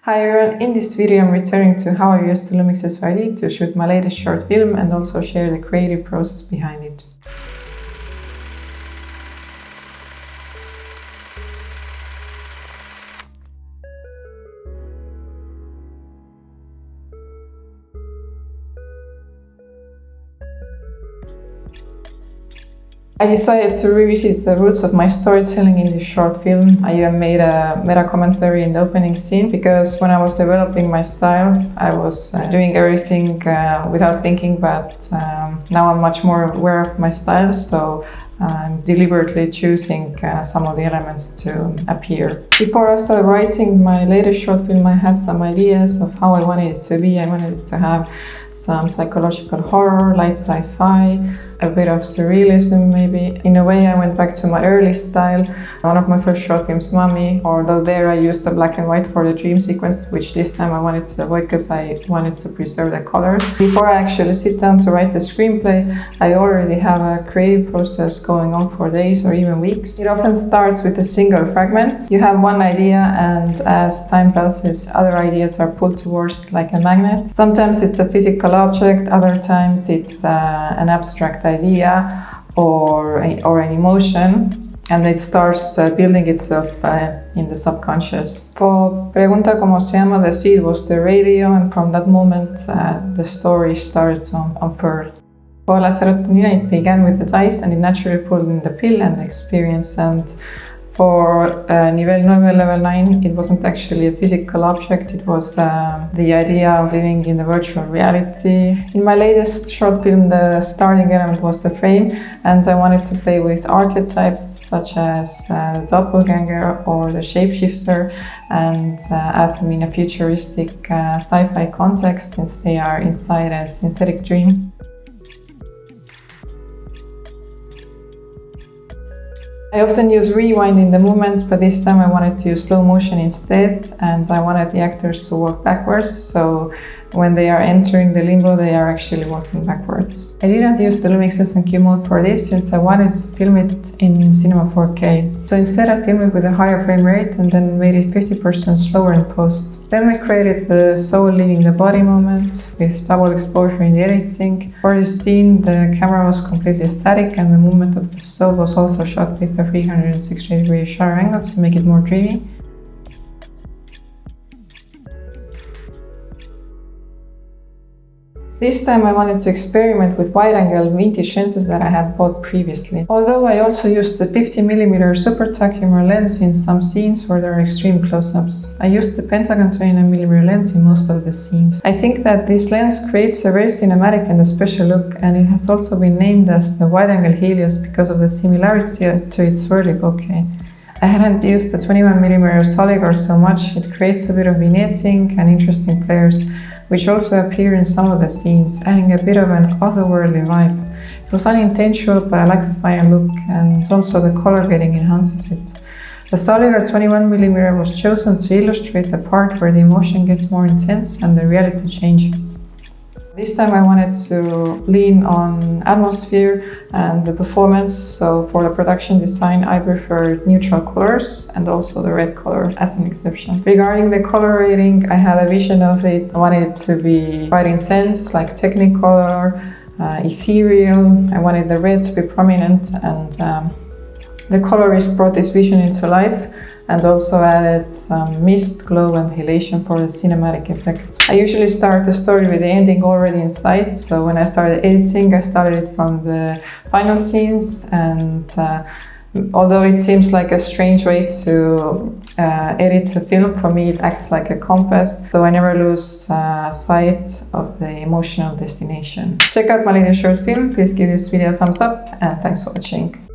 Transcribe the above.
Hi everyone, in this video I'm returning to how I used the Lumix S5D to shoot my latest short film and also share the creative process behind it. I decided to revisit the roots of my storytelling in this short film. I even made a meta commentary in the opening scene because when I was developing my style, I was doing everything without thinking, but now I'm much more aware of my style, so I'm deliberately choosing some of the elements to appear. Before I started writing my latest short film, I had some ideas of how I wanted it to be. I wanted it to have some psychological horror, light sci-fi, a bit of surrealism maybe. In a way, I went back to my early style. One of my first short films, Mommy, although there I used the black and white for the dream sequence, which this time I wanted to avoid because I wanted to preserve the colors. Before I actually sit down to write the screenplay, I already have a creative process going on for days or even weeks. It often starts with a single fragment. You have one idea, and as time passes, other ideas are pulled towards it like a magnet. Sometimes it's a physical object, other times it's an abstract idea or an emotion, and it starts building itself in the subconscious. For Pregunta Cómo Se Llama, the seed was the radio, and from that moment the story started to unfurl. For La Serotonina, it began with the dice, and it naturally pulled in the pill and the experience. And for Nivel 9, Level 9, it wasn't actually a physical object, it was the idea of living in the virtual reality. In my latest short film, the starting element was the frame, and I wanted to play with archetypes such as the doppelganger or the shapeshifter, and add them in a futuristic sci-fi context since they are inside a synthetic dream. I often use rewind in the moment, but this time I wanted to use slow motion instead, and I wanted the actors to walk backwards, so when they are entering the limbo, they are actually walking backwards. I didn't use the Lumix S&Q mode for this since I wanted to film it in Cinema 4K. So instead I filmed it with a higher frame rate and then made it 50% slower in post. Then we created the soul leaving the body moment with double exposure in the editing. For this scene, the camera was completely static and the movement of the soul was also shot with a 360-degree shutter angle to make it more dreamy. This time I wanted to experiment with wide-angle vintage lenses that I had bought previously. Although I also used the 50mm super tachular lens in some scenes where there are extreme close-ups. I used the Pentagon 29mm lens in most of the scenes. I think that this lens creates a very cinematic and a special look, and it has also been named as the wide-angle Helios because of the similarity to its early bokeh. I hadn't used the 21mm Soligar so much. It creates a bit of vignetting and interesting flares, which also appear in some of the scenes, adding a bit of an otherworldly vibe. It was unintentional, but I like the final look, and also the color grading enhances it. The Soligar 21mm was chosen to illustrate the part where the emotion gets more intense and the reality changes. This time I wanted to lean on atmosphere and the performance, so for the production design I preferred neutral colors and also the red color as an exception. Regarding the color rating, I had a vision of it. I wanted it to be quite intense, like Technicolor, ethereal. I wanted the red to be prominent, and the colorist brought this vision into life and also added some mist, glow and halation for the cinematic effects. I usually start the story with the ending already in sight, so when I started editing, I started it from the final scenes, and although it seems like a strange way to edit a film, for me it acts like a compass, so I never lose sight of the emotional destination. Check out my latest short film, please give this video a thumbs up, and thanks for watching.